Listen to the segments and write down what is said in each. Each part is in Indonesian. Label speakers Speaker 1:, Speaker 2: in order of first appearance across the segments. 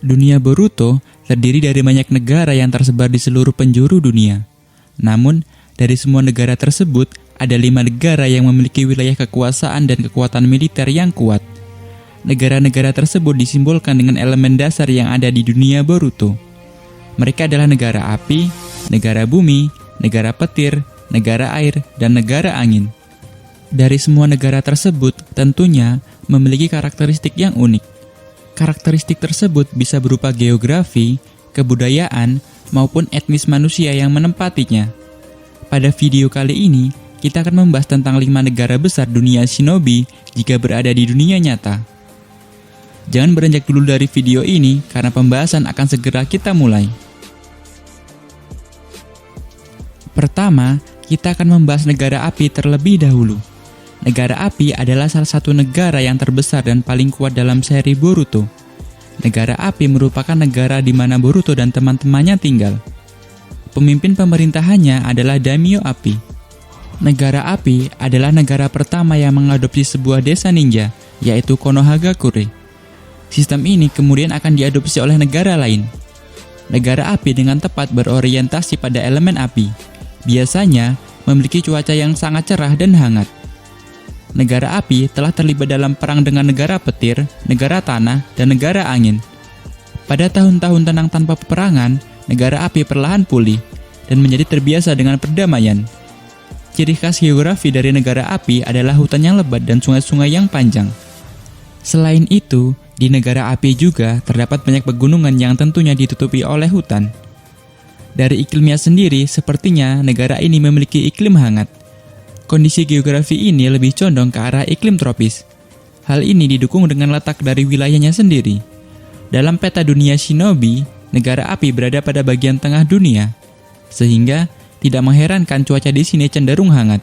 Speaker 1: Dunia Boruto terdiri dari banyak negara yang tersebar di seluruh penjuru dunia. Namun, dari semua negara tersebut, ada 5 negara yang memiliki wilayah kekuasaan dan kekuatan militer yang kuat. Negara-negara tersebut disimbolkan dengan elemen dasar yang ada di dunia Boruto. Mereka adalah negara api, negara bumi, negara petir, negara air, dan negara angin. Dari semua negara tersebut, tentunya memiliki karakteristik yang unik. Karakteristik tersebut bisa berupa geografi, kebudayaan, maupun etnis manusia yang menempatinya. Pada video kali ini, kita akan membahas tentang 5 negara besar dunia shinobi jika berada di dunia nyata. Jangan beranjak dulu dari video ini, karena pembahasan akan segera kita mulai. Pertama, kita akan membahas negara api terlebih dahulu. Negara api adalah salah satu negara yang terbesar dan paling kuat dalam seri Boruto. Negara api merupakan negara di mana Boruto dan teman-temannya tinggal. Pemimpin pemerintahannya adalah Daimyo Api. Negara api adalah negara pertama yang mengadopsi sebuah desa ninja, yaitu Konohagakure. Sistem ini kemudian akan diadopsi oleh negara lain. Negara api dengan tepat berorientasi pada elemen api. Biasanya memiliki cuaca yang sangat cerah dan hangat. Negara api telah terlibat dalam perang dengan negara petir, negara tanah, dan negara angin. Pada tahun-tahun tenang tanpa peperangan, negara api perlahan pulih dan menjadi terbiasa dengan perdamaian. Ciri khas geografi dari negara api adalah hutan yang lebat dan sungai-sungai yang panjang. Selain itu, di negara api juga terdapat banyak pegunungan yang tentunya ditutupi oleh hutan. Dari iklimnya sendiri, sepertinya negara ini memiliki iklim hangat. Kondisi geografi ini lebih condong ke arah iklim tropis. Hal ini didukung dengan letak dari wilayahnya sendiri. Dalam peta dunia shinobi, negara api berada pada bagian tengah dunia, sehingga tidak mengherankan cuaca di sini cenderung hangat.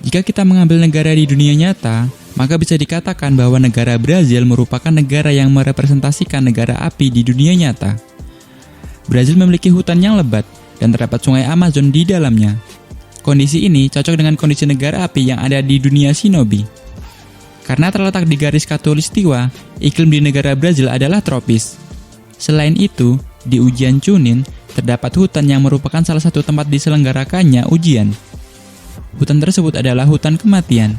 Speaker 1: Jika kita mengambil negara di dunia nyata, maka bisa dikatakan bahwa negara Brazil merupakan negara yang merepresentasikan negara api di dunia nyata. Brazil memiliki hutan yang lebat dan terdapat sungai Amazon di dalamnya. Kondisi ini cocok dengan kondisi negara api yang ada di dunia shinobi. Karena terletak di garis khatulistiwa, iklim di negara Brazil adalah tropis. Selain itu, di ujian Chunin, terdapat hutan yang merupakan salah satu tempat diselenggarakannya ujian. Hutan tersebut adalah hutan kematian.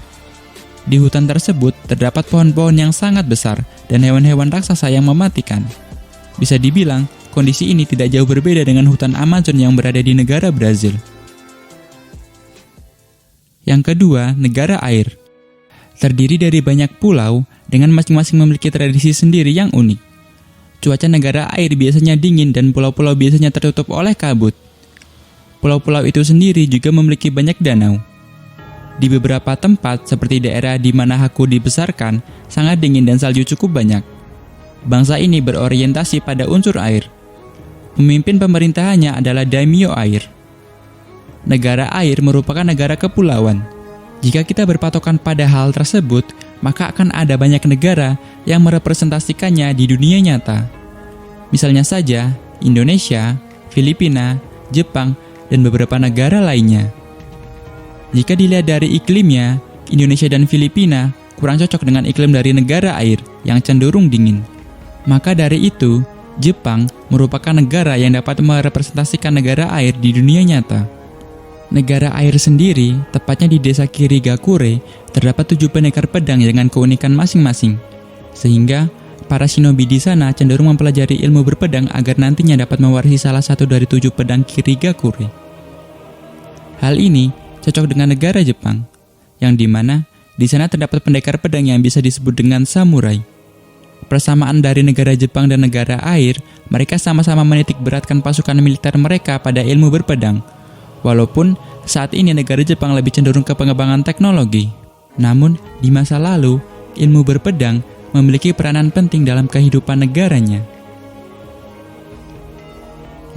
Speaker 1: Di hutan tersebut, terdapat pohon-pohon yang sangat besar dan hewan-hewan raksasa yang mematikan. Bisa dibilang, kondisi ini tidak jauh berbeda dengan hutan Amazon yang berada di negara Brazil. Yang kedua, negara air. Terdiri dari banyak pulau dengan masing-masing memiliki tradisi sendiri yang unik. Cuaca negara air biasanya dingin dan pulau-pulau biasanya tertutup oleh kabut. Pulau-pulau itu sendiri juga memiliki banyak danau. Di beberapa tempat, seperti daerah di mana Haku dibesarkan, sangat dingin dan salju cukup banyak. Bangsa ini berorientasi pada unsur air. Pemimpin pemerintahannya adalah Daimyo Air. Negara air merupakan negara kepulauan. Jika kita berpatokan pada hal tersebut, maka akan ada banyak negara yang merepresentasikannya di dunia nyata. Misalnya saja, Indonesia, Filipina, Jepang, dan beberapa negara lainnya. Jika dilihat dari iklimnya, Indonesia dan Filipina kurang cocok dengan iklim dari negara air yang cenderung dingin. Maka dari itu, Jepang merupakan negara yang dapat merepresentasikan negara air di dunia nyata. Negara air sendiri, tepatnya di desa Kirigakure, terdapat 7 pendekar pedang dengan keunikan masing-masing. Sehingga, para shinobi di sana cenderung mempelajari ilmu berpedang agar nantinya dapat mewarisi salah satu dari 7 pedang Kirigakure. Hal ini cocok dengan negara Jepang, yang dimana di sana terdapat pendekar pedang yang bisa disebut dengan samurai. Persamaan dari negara Jepang dan negara air, mereka sama-sama menitik beratkan pasukan militer mereka pada ilmu berpedang. Walaupun saat ini negara Jepang lebih cenderung ke pengembangan teknologi. Namun, di masa lalu, ilmu berpedang memiliki peranan penting dalam kehidupan negaranya.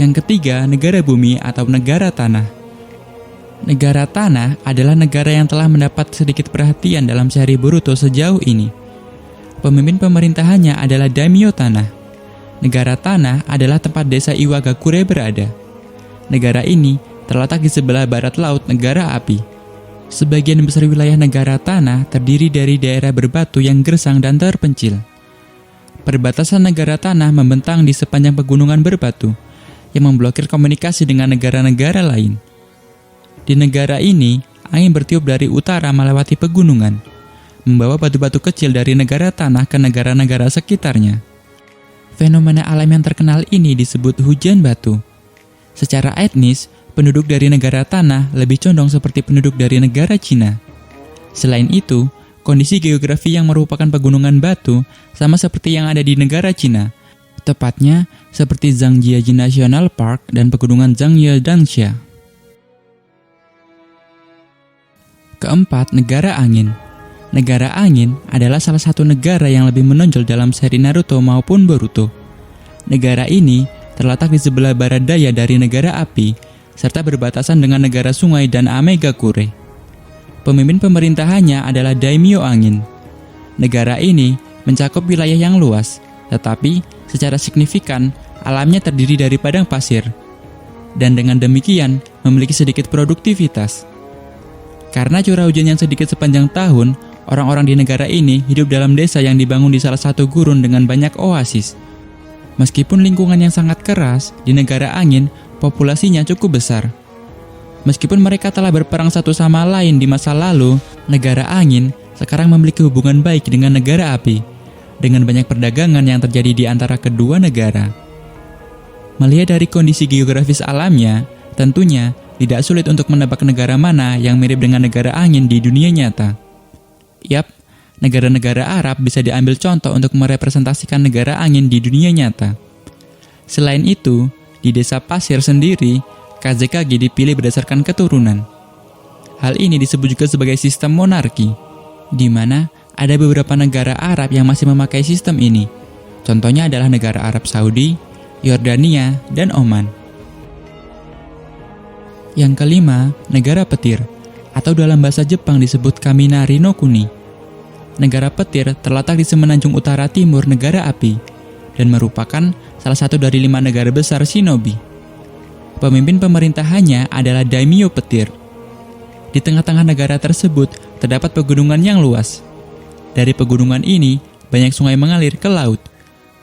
Speaker 1: Yang ketiga, negara bumi atau negara tanah. Negara tanah adalah negara yang telah mendapat sedikit perhatian dalam seri Boruto sejauh ini. Pemimpin pemerintahannya adalah Daimyo Tanah. Negara tanah adalah tempat desa Iwagakure berada. Negara ini terletak di sebelah barat laut negara api. Sebagian besar wilayah negara tanah terdiri dari daerah berbatu yang gersang dan terpencil. perbatasan negara tanah membentang di sepanjang pegunungan berbatu yang memblokir komunikasi dengan negara-negara lain. Di negara ini, angin bertiup dari utara melewati pegunungan, membawa batu-batu kecil dari negara tanah ke negara-negara sekitarnya. Fenomena alam yang terkenal ini disebut hujan batu. Secara etnis, penduduk dari negara tanah lebih condong seperti penduduk dari negara Cina. Selain itu, kondisi geografi yang merupakan pegunungan batu sama seperti yang ada di negara Cina, tepatnya seperti Zhangjiajie National Park dan pegunungan Zhangye-Dangsha. Keempat, negara angin. Negara angin adalah salah satu negara yang lebih menonjol dalam seri Naruto maupun Boruto. Negara ini terletak di sebelah barat daya dari negara api, serta berbatasan dengan negara sungai dan Amegakure. Pemimpin pemerintahannya adalah Daimyo Angin. Negara ini mencakup wilayah yang luas, tetapi secara signifikan alamnya terdiri dari padang pasir, dan dengan demikian memiliki sedikit produktivitas. Karena curah hujan yang sedikit sepanjang tahun, orang-orang di negara ini hidup dalam desa yang dibangun di salah satu gurun dengan banyak oasis. Meskipun lingkungan yang sangat keras, di negara angin, populasinya cukup besar. Meskipun mereka telah berperang satu sama lain di masa lalu, negara angin sekarang memiliki hubungan baik dengan negara api, dengan banyak perdagangan yang terjadi di antara kedua negara. Melihat dari kondisi geografis alamnya, tentunya tidak sulit untuk menebak negara mana yang mirip dengan negara angin di dunia nyata. Yap, negara-negara Arab bisa diambil contoh untuk merepresentasikan negara angin di dunia nyata. Selain itu, di desa pasir sendiri, Kazekage dipilih berdasarkan keturunan. Hal ini disebut juga sebagai sistem monarki, di mana ada beberapa negara Arab yang masih memakai sistem ini. Contohnya adalah negara Arab Saudi, Yordania, dan Oman. Yang kelima, negara petir, atau dalam bahasa Jepang disebut Kaminari no Kuni. Negara petir terletak di semenanjung utara timur negara api, dan merupakan salah satu dari 5 negara besar shinobi. Pemimpin pemerintahannya adalah Daimyo Petir. Di tengah-tengah negara tersebut terdapat pegunungan yang luas. Dari pegunungan ini, banyak sungai mengalir ke laut,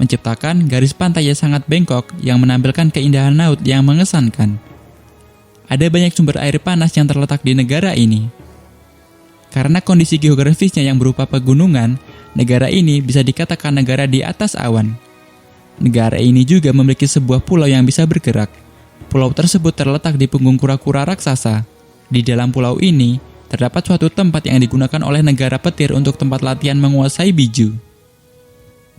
Speaker 1: menciptakan garis pantai yang sangat bengkok yang menampilkan keindahan laut yang mengesankan. Ada banyak sumber air panas yang terletak di negara ini. Karena kondisi geografisnya yang berupa pegunungan, negara ini bisa dikatakan negara di atas awan. Negara ini juga memiliki sebuah pulau yang bisa bergerak. Pulau tersebut terletak di punggung kura-kura raksasa. Di dalam pulau ini, terdapat suatu tempat yang digunakan oleh negara petir untuk tempat latihan menguasai biju.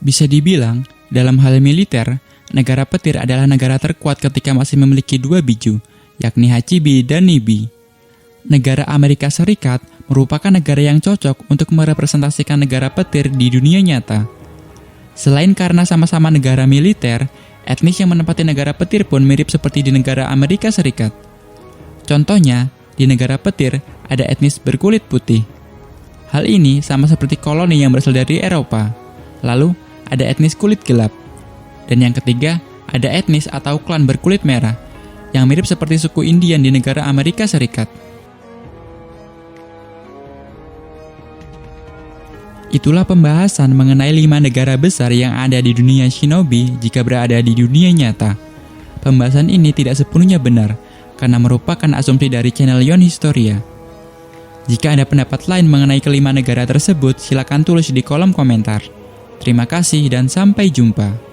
Speaker 1: Bisa dibilang, dalam hal militer, negara petir adalah negara terkuat ketika masih memiliki 2 biju, yakni Hachibi dan Nibi. Negara Amerika Serikat merupakan negara yang cocok untuk merepresentasikan negara petir di dunia nyata. Selain karena sama-sama negara militer, etnis yang menempati negara petir pun mirip seperti di negara Amerika Serikat. Contohnya, di negara petir ada etnis berkulit putih. Hal ini sama seperti koloni yang berasal dari Eropa. Lalu, ada etnis kulit gelap. Dan yang ketiga, ada etnis atau klan berkulit merah, yang mirip seperti suku Indian di negara Amerika Serikat. Itulah pembahasan mengenai 5 negara besar yang ada di dunia shinobi jika berada di dunia nyata. Pembahasan ini tidak sepenuhnya benar, karena merupakan asumsi dari channel Yon Historia. Jika ada pendapat lain mengenai kelima negara tersebut, silakan tulis di kolom komentar. Terima kasih dan sampai jumpa.